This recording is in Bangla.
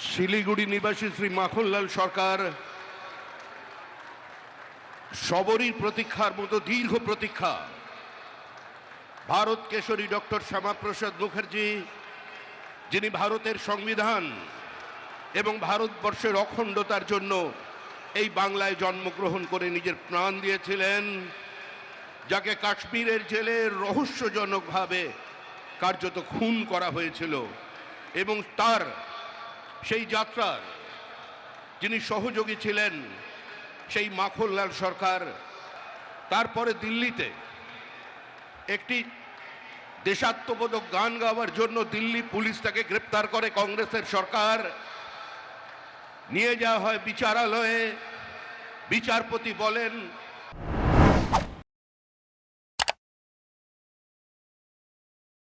শিলিগুড়ি নিবাসী শ্রী মাখনলাল সরকার সবরই প্রতীক্ষার মতো দীর্ঘ প্রতীক্ষা। ভারত কেশরী ডক্টর শ্যামাপ্রসাদ মুখার্জি, যিনি ভারতের সংবিধান এবং ভারতবর্ষের অখণ্ডতার জন্য এই বাংলায় জন্মগ্রহণ করে নিজের প্রাণ দিয়েছিলেন, যাকে কাশ্মীরের জেলে রহস্যজনকভাবে কার্যত খুন করা হয়েছিল, এবং তার সেই যাত্রার যিনি সহযোগী ছিলেন সেই মাখনলাল সরকার, তারপরে দিল্লিতে একটি দেশাত্মবোধক গান গাওয়ার জন্য দিল্লি পুলিশ তাকে গ্রেপ্তার করে কংগ্রেসের সরকার। নিয়ে যাওয়া হয় বিচারালয়ে। বিচারপতি বলেন